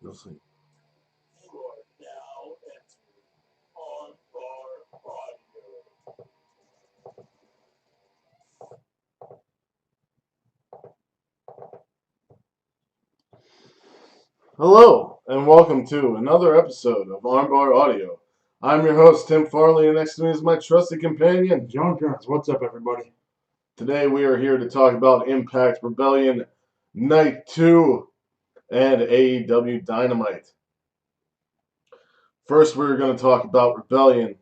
You'll see. You are now entering Armbar Audio. Hello, and welcome to another episode of Armbar Audio. I'm your host, Tim Farley, and next to me is my trusted companion, John Kearns. What's up, everybody? Today we are here to talk about Impact Rebellion Night 2 and AEW Dynamite. First, we're going to talk about Rebellion.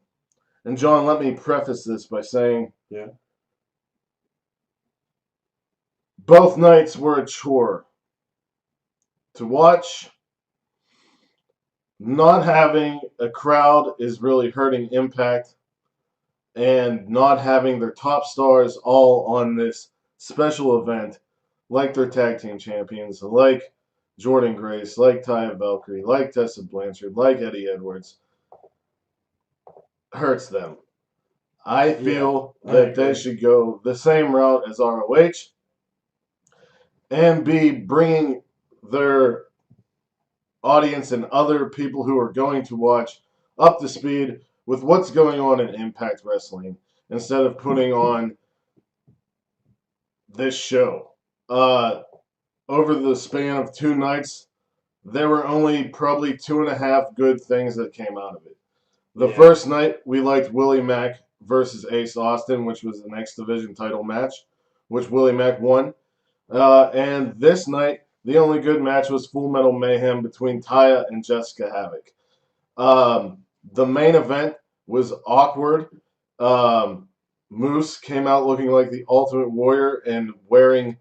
And John, let me preface this by saying, both nights were a chore. To watch, not having a crowd is really hurting Impact, and not having their top stars all on this special event, like their tag team champions, like Jordan Grace, like Taya Valkyrie, like Tessa Blanchard, like Eddie Edwards, hurts them. I feel that they should go the same route as ROH and be bringing their audience and other people who are going to watch up to speed with what's going on in Impact Wrestling instead of putting on this show. Over the span of 2 nights, there were only probably 2.5 good things that came out of it. The first night, we liked Willie Mack versus Ace Austin, which was an X Division title match, which Willie Mack won. And this night, the only good match was Full Metal Mayhem between Taya and Jessica Havok. The main event was awkward. Moose came out looking like the Ultimate Warrior and wearing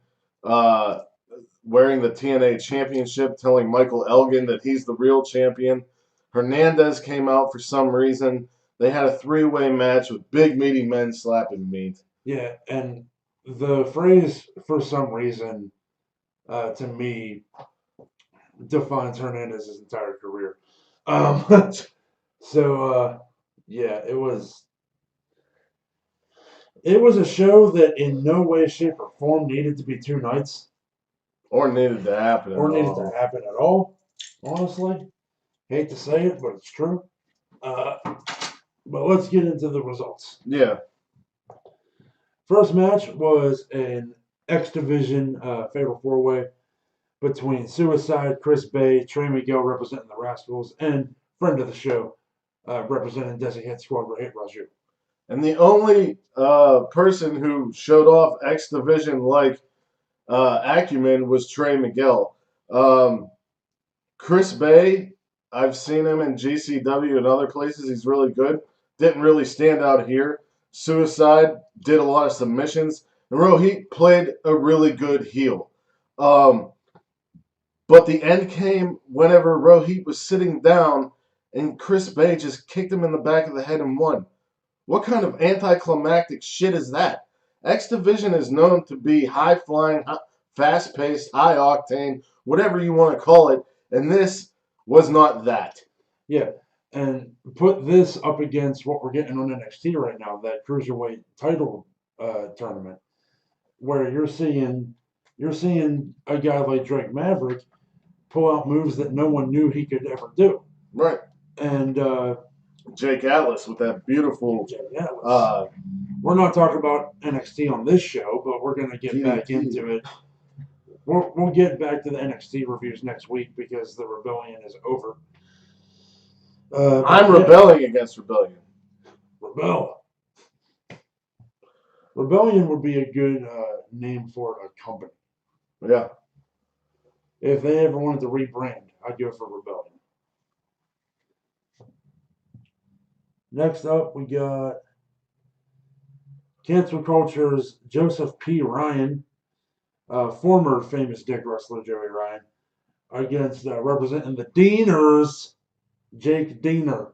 the TNA Championship, telling Michael Elgin that he's the real champion. Hernandez came out for some reason. They had a 3-way match with big meaty men slapping meat. Yeah, and the phrase "for some reason" to me defines Hernandez's entire career. It was a show that in no way, shape, or form needed to be 2 nights. Or needed to happen at all. Honestly. Hate to say it, but it's true. But let's get into the results. Yeah. First match was an X Division Fatal 4-Way between Suicide, Chris Bay, Trey Miguel representing the Rascals, and friend of the show representing Desi Hit Squad, Hit Raju. And the only person who showed off X Division like acumen was Trey Miguel. Chris Bay, I've seen him in GCW and other places. He's really good. Didn't really stand out here. Suicide did a lot of submissions. And Rohit played a really good heel. But the end came whenever Rohit was sitting down and Chris Bay just kicked him in the back of the head and won. What kind of anticlimactic shit is that? X Division is known to be high-flying, fast-paced, high-octane, whatever you want to call it, and this was not that. Yeah, and put this up against what we're getting on NXT right now, that Cruiserweight title tournament, where you're seeing a guy like Drake Maverick pull out moves that no one knew he could ever do. Right. And Jake Atlas with that beautiful... Jake Atlas. We're not talking about NXT on this show, but we're going to get back into it. We'll get back to the NXT reviews next week because the Rebellion is over. I'm rebelling against Rebellion. Rebellion would be a good name for a company. Yeah. If they ever wanted to rebrand, I'd go for Rebellion. Next up, we got Cancel Culture's Joseph P. Ryan, former famous dick wrestler Joey Ryan, against representing the Deaners, Jake Deaner.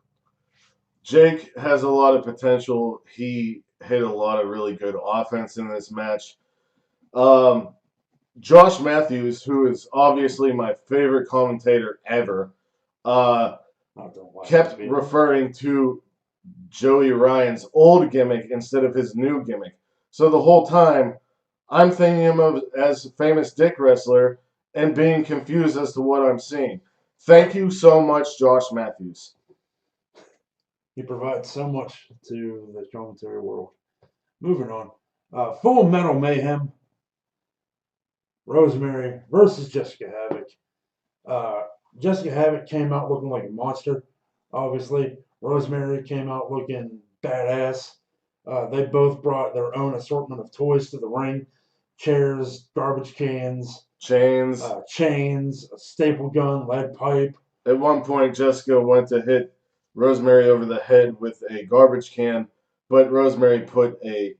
Jake has a lot of potential. He hit a lot of really good offense in this match. Josh Matthews, who is obviously my favorite commentator ever, kept referring to Joey Ryan's old gimmick instead of his new gimmick. So the whole time, I'm thinking of him as a famous dick wrestler and being confused as to what I'm seeing. Thank you so much, Josh Matthews. He provides so much to the commentary world. Moving on. Full Metal Mayhem. Rosemary versus Jessica Havok. Jessica Havok came out looking like a monster, obviously. Rosemary came out looking badass. They both brought their own assortment of toys to the ring. Chairs, garbage cans, Chains. chains, a staple gun, lead pipe. At one point, Jessica went to hit Rosemary over the head with a garbage can, but Rosemary put a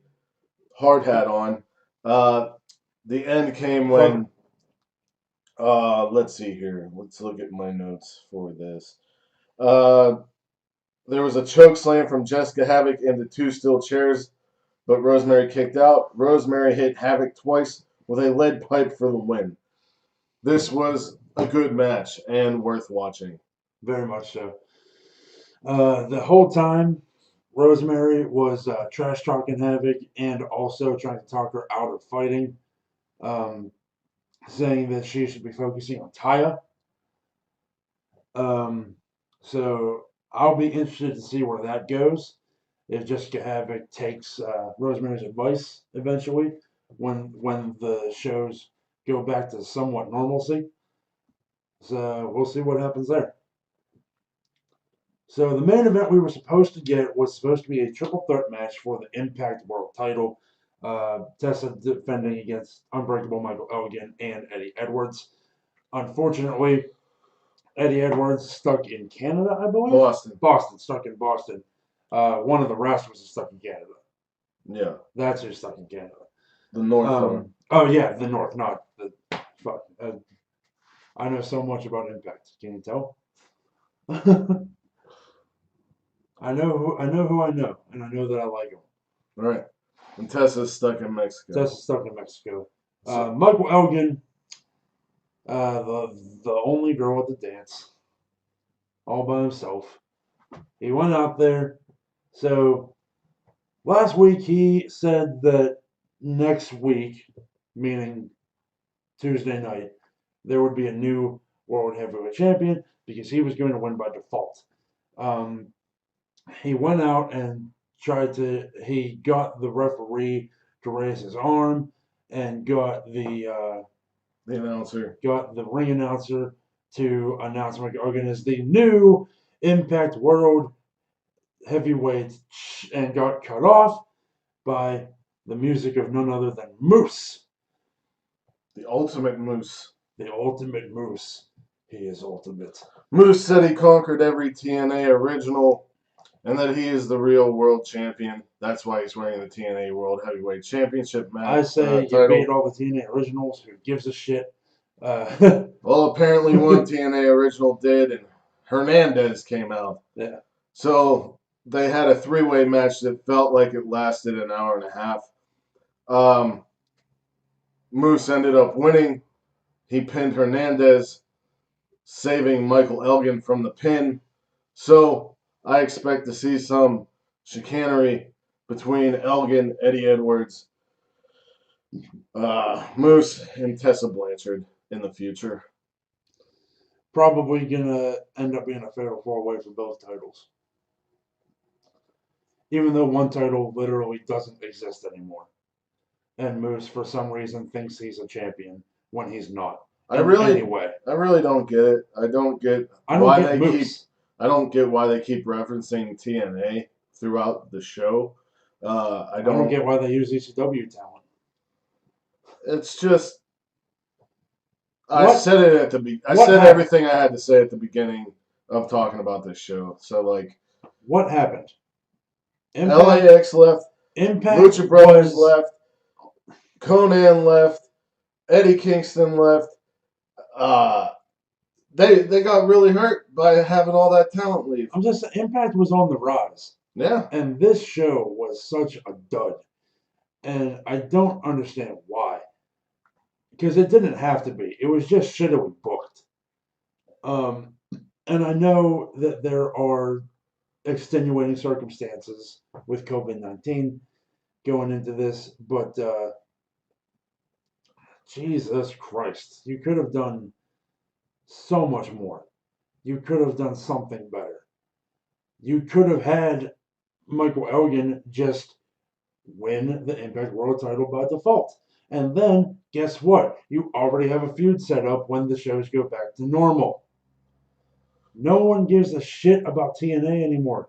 hard hat on. The end came when, let's see here. Let's look at my notes for this. There was a choke slam from Jessica Havok into two steel chairs, but Rosemary kicked out. Rosemary hit Havok twice with a lead pipe for the win. This was a good match and worth watching. Very much so. The whole time, Rosemary was trash talking Havok and also trying to talk her out of fighting, saying that she should be focusing on Taya. So I'll be interested to see where that goes. If Jessica Havok takes Rosemary's advice eventually, when the shows go back to somewhat normalcy. So we'll see what happens there. So the main event we were supposed to get was supposed to be a triple threat match for the Impact World Title. Tessa defending against Unbreakable Michael Elgin and Eddie Edwards. Unfortunately, Eddie Edwards stuck in Canada, I believe. Boston. Stuck in Boston. One of the wrestlers is stuck in Canada. Yeah. That's who's stuck in Canada. The North. Oh yeah, the North, not the fuck. I know so much about Impact. Can you tell? I know who I know, and I know that I like him. All right. And Tessa's stuck in Mexico. Tessa's stuck in Mexico. Michael Elgin, the only girl at the dance, all by himself. He went out there. So last week he said that next week, meaning Tuesday night, there would be a new World Heavyweight Champion because he was going to win by default. He went out and he got the referee to raise his arm and got the ring announcer to announce Michael Elgin as the new Impact World Heavyweight and got cut off by the music of none other than Moose. The ultimate Moose. The ultimate Moose. He is ultimate. Moose said he conquered every TNA original and that he is the real world champion. That's why he's wearing the TNA World Heavyweight Championship match. I say you beat all the TNA originals. Who gives a shit? Well, apparently one TNA original did, and Hernandez came out. Yeah. So they had a three-way match that felt like it lasted an hour and a half. Moose ended up winning. He pinned Hernandez, saving Michael Elgin from the pin. So I expect to see some chicanery between Elgin, Eddie Edwards, Moose, and Tessa Blanchard in the future. Probably gonna end up being a fatal four-way for both titles. Even though one title literally doesn't exist anymore. And Moose, for some reason, thinks he's a champion when he's not. I really don't get it. I don't get why they keep referencing TNA throughout the show. I don't get why they use ECW talent. It's just I said everything I had to say at the beginning of talking about this show. So what happened? LAX left. Impact Lucha Brothers left. Conan left. Eddie Kingston left. They got really hurt by having all that talent leave. I'm just saying, Impact was on the rise. Yeah. And this show was such a dud. And I don't understand why. Because it didn't have to be. It was just shittily booked. And I know that there are extenuating circumstances with COVID-19 going into this, but Jesus Christ, you could have done so much more. you could have done something better. You could have had Michael Elgin just win the Impact World title by default. And then, guess what? You already have a feud set up when the shows go back to normal. No one gives a shit about TNA anymore.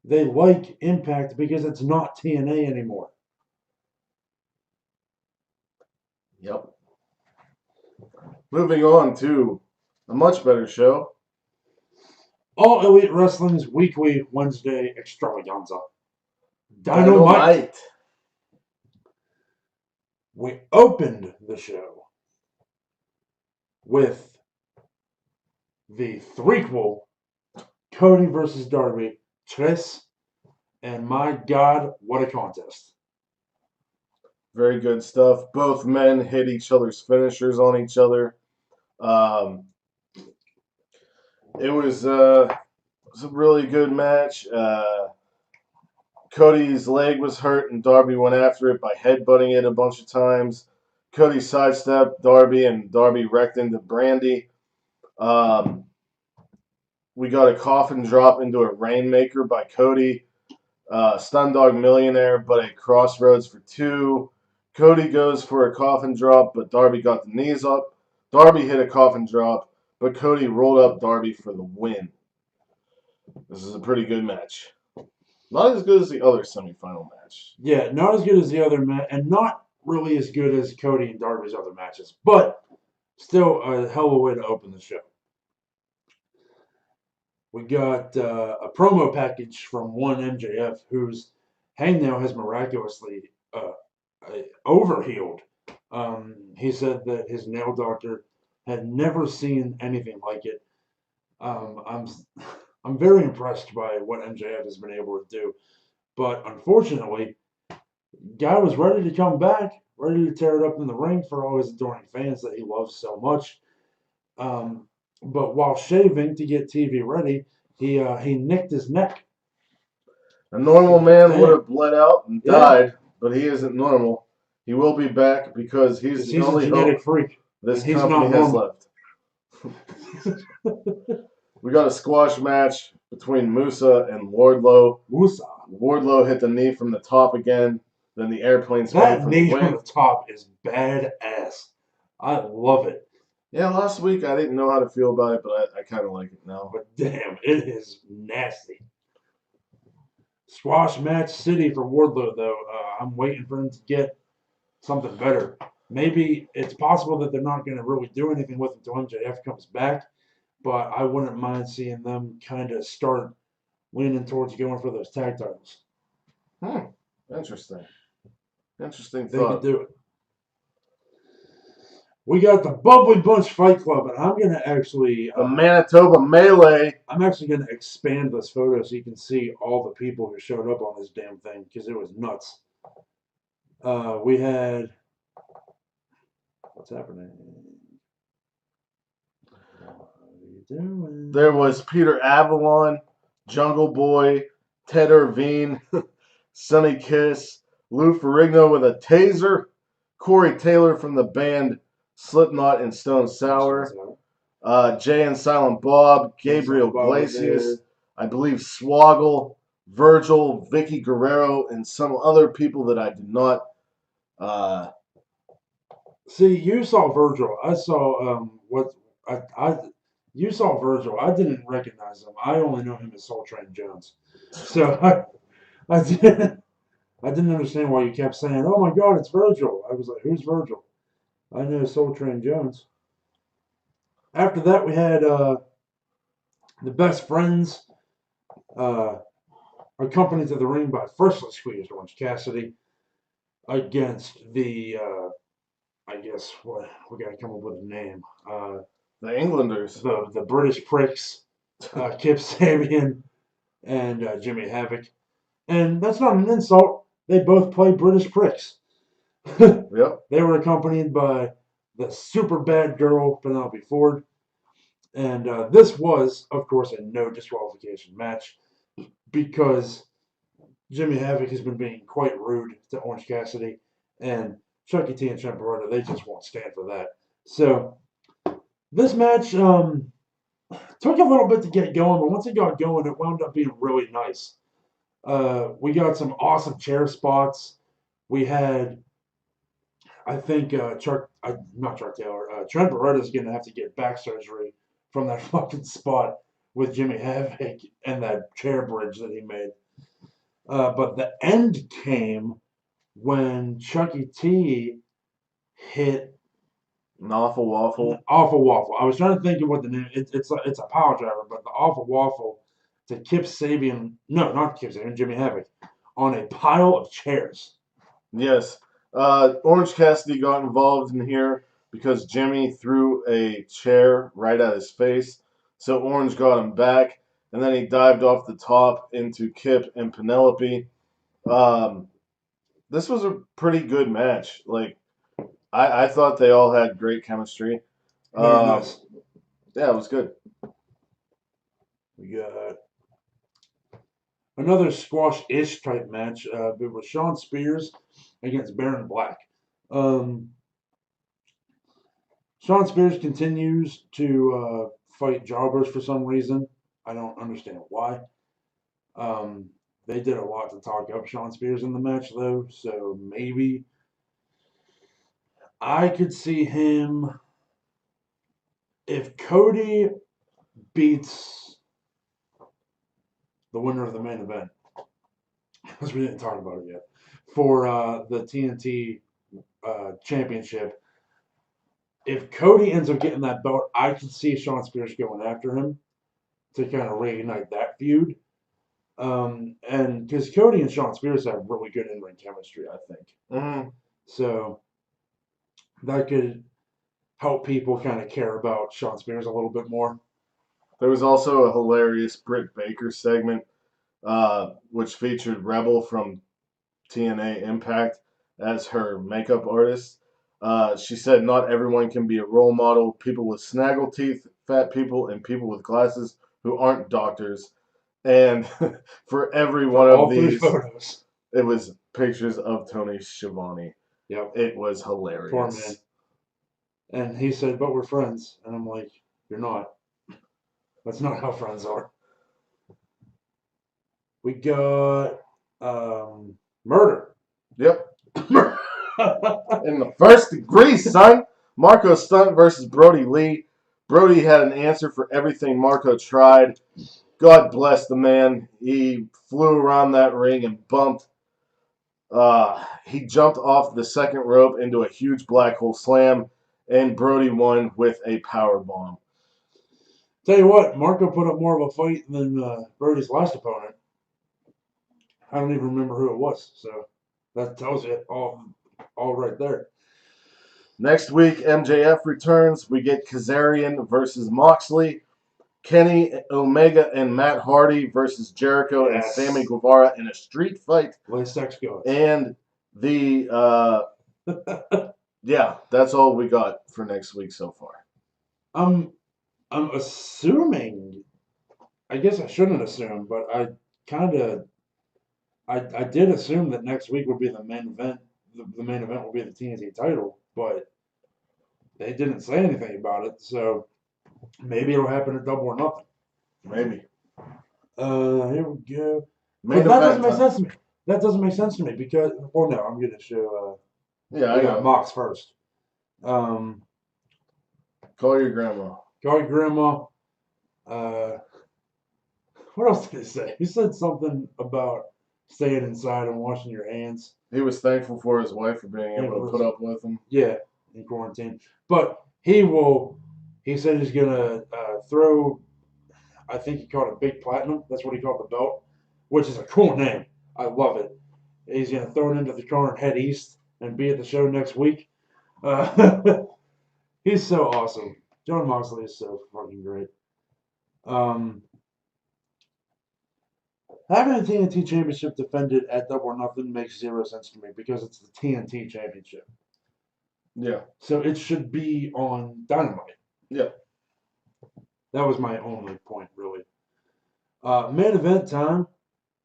They like Impact because it's not TNA anymore. Yep. Moving on to a much better show. All Elite Wrestling's weekly Wednesday extravaganza. Dynamite. We opened the show with the threequel Cody versus Darby, Tess, and my God, what a contest. Very good stuff. Both men hit each other's finishers on each other. It was a really good match. Cody's leg was hurt, and Darby went after it by headbutting it a bunch of times. Cody sidestepped Darby, and Darby wrecked into Brandy. We got a coffin drop into a Rainmaker by Cody. Stun Dog Millionaire, but a Crossroads for 2. Cody goes for a coffin drop, but Darby got the knees up. Darby hit a coffin drop, but Cody rolled up Darby for the win. This is a pretty good match. Not as good as the other semifinal match. Yeah, not as good as the other match, and not really as good as Cody and Darby's other matches, but still a hell of a way to open the show. We got a promo package from one MJF, whose hangnail has miraculously overhealed. He said that his nail doctor had never seen anything like it. I'm very impressed by what MJF has been able to do, but unfortunately, guy was ready to come back, ready to tear it up in the ring for all his adoring fans that he loves so much. But while shaving to get TV ready, he nicked his neck. A normal man would have bled out and died, but he isn't normal. He will be back because he's the only a genetic hope freak. this company has left. We got a squash match between Moosa and Wardlow. Moosa. Wardlow hit the knee from the top again. Then the airplane swing That for knee the win. from the top is badass. I love it. Yeah, last week I didn't know how to feel about it, but I kind of like it now. But damn, it is nasty. Squash match city for Wardlow, though. I'm waiting for him to get something better. Maybe it's possible that they're not going to really do anything with him until MJF comes back, but I wouldn't mind seeing them kind of start leaning towards going for those tag titles. Interesting. Interesting They thought. could do it. We got the Bubbly Bunch Fight Club, and I'm going to actually... the Manitoba Melee. I'm actually going to expand this photo so you can see all the people who showed up on this damn thing, because it was nuts. We had... What's happening? What are you doing? There was Peter Avalon, Jungle Boy, Ted Irvine, Sonny Kiss, Lou Ferrigno with a taser, Corey Taylor from the band Slipknot and Stone Sour, Jay and Silent Bob, Gabriel Glacius, I believe Swoggle, Virgil, Vicky Guerrero, and some other people that I did not... See, you saw Virgil. I saw you saw Virgil. I didn't recognize him. I only know him as Soul Train Jones. So I didn't understand why you kept saying, "Oh my God, it's Virgil." I was like, "Who's Virgil?" I know Soul Train Jones. After that, we had the Best Friends, accompanied to the ring by Freshly Squeezed Orange Cassidy, against the I guess we gotta come up with a name. the Englanders. The British pricks, Kip Sabian and Jimmy Havok. And that's not an insult. They both play British pricks. Yep. They were accompanied by the super bad girl, Penelope Ford. And this was, of course, a no disqualification match because Jimmy Havok has been being quite rude to Orange Cassidy. And Chucky T and Champarota, they just won't stand for that. So, this match, took a little bit to get going, but once it got going, it wound up being really nice. We got some awesome chair spots. We had, I think, not Chuck Taylor, Trent Beretta's going to have to get back surgery from that fucking spot with Jimmy Havok and that chair bridge that he made. But the end came when Chucky T hit An awful waffle. Awful Waffle. I was trying to think of what the name. It's a power driver, but the Awful Waffle to Kip Sabian. No, not Kip Sabian. Jimmy Havok on a pile of chairs. Yes. Orange Cassidy got involved in here because Jimmy threw a chair right at his face. So Orange got him back, and then he dived off the top into Kip and Penelope. This was a pretty good match. Like, I thought they all had great chemistry. Very nice. Yeah, it was good. We got another squash-ish type match. It was Shawn Spears against Baron Black. Shawn Spears continues to fight jobbers for some reason. I don't understand why. They did a lot to talk up Shawn Spears in the match, though, so maybe I could see him if Cody beats the winner of the main event, because we didn't talk about it yet, for the TNT championship. If Cody ends up getting that belt, I could see Shawn Spears going after him to kind of reignite that feud. And because Cody and Shawn Spears have really good in-ring chemistry, I think. Mm-hmm. So that could help people kind of care about Shawn Spears a little bit more. There was also a hilarious Britt Baker segment, which featured Rebel from TNA Impact as her makeup artist. She said, "Not everyone can be a role model. People with snaggle teeth, fat people, and people with glasses who aren't doctors." And for every one of these, photos, it was pictures of Tony Schiavone. Yep. It was hilarious. Poor man. And he said, "But we're friends." And I'm like, "You're not. That's not how friends are." We got murder. Yep. In the first degree, son. Marco Stunt versus Brodie Lee. Brodie had an answer for everything Marco tried. God bless the man. He flew around that ring and bumped. He jumped off the second rope into a huge black hole slam, and Brodie won with a power bomb. Tell you what, Marco put up more of a fight than Brodie's last opponent. I don't even remember who it was, so that tells you all right there. Next week, MJF returns. We get Kazarian versus Moxley. Kenny Omega and Matt Hardy versus Jericho and Sammy Guevara in a street fight. Lay sex goes. And the yeah, that's all we got for next week so far. I'm assuming. I guess I shouldn't assume, but I did assume that next week would be the main event. The main event will be the TNT title, but they didn't say anything about it, so maybe it'll happen at Double or Nothing. Maybe. Here we go. Main But that doesn't event make time. sense to me. That doesn't make sense to me because, well, no, I'm going to show. Yeah, I I got know. Mox first. Call your grandma. Call your grandma. What else did he say? He said something about staying inside and washing your hands. He was thankful for his wife for being able to put up with him. Yeah, in quarantine. But he said he's going to throw, I think he called it Big Platinum. That's what he called the belt, which is a cool name. I love it. He's going to throw it into the car and head east and be at the show next week. He's so awesome. Jon Moxley is so fucking great. Having a TNT championship defended at Double or Nothing makes zero sense to me because it's the TNT championship. Yeah. So it should be on Dynamite. Yeah. That was my only point, really. Main event time.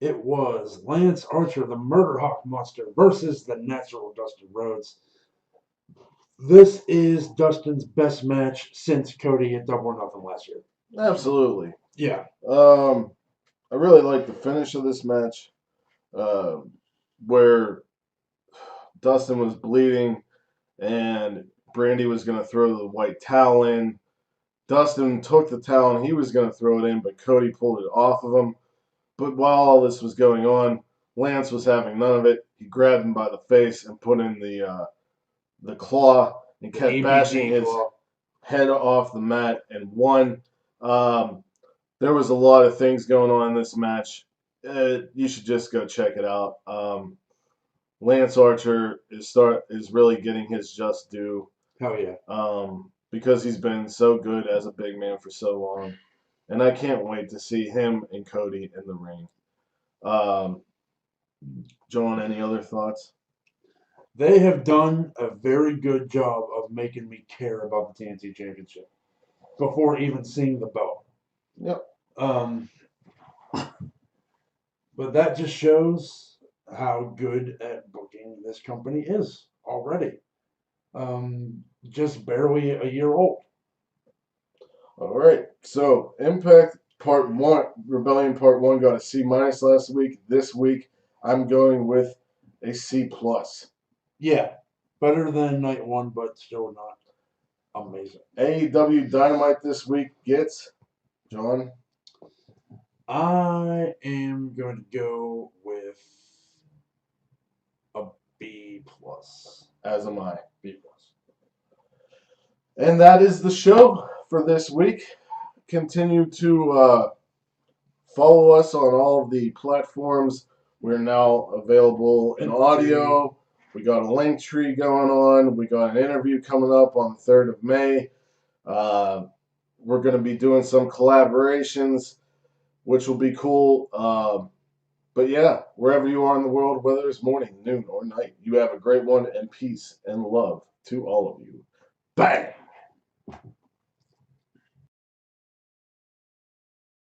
It was Lance Archer, the Murder Hawk Monster, versus the Natural Dustin Rhodes. This is Dustin's best match since Cody at Double or Nothing last year. Absolutely. Yeah. I really like the finish of this match, uh, where Dustin was bleeding and Brandy was going to throw the white towel in. Dustin took the towel and he was going to throw it in, but Cody pulled it off of him. But while all this was going on, Lance was having none of it. He grabbed him by the face and put in the claw and kept bashing his head off the mat and won. There was a lot of things going on in this match. You should just go check it out. Lance Archer is really getting his just due. Hell yeah. Because he's been so good as a big man for so long. And I can't wait to see him and Cody in the ring. John, any other thoughts? They have done a very good job of making me care about the TNT Championship before even seeing the belt. Yep. But that just shows how good at booking this company is already. Just barely a year old. All right. So Impact Part 1, Rebellion Part 1 got a C- last week. This week, I'm going with a C+. Yeah. Better than night one, but still not amazing. AEW Dynamite this week gets, John? I am going to go with a B+. As am I. B+. And that is the show for this week. Continue to follow us on all of the platforms. We're now available in audio. We got a link tree going on. We got an interview coming up on the 3rd of May. We're going to be doing some collaborations, which will be cool. But yeah, wherever you are in the world, whether it's morning, noon, or night, you have a great one, and peace and love to all of you. Bang!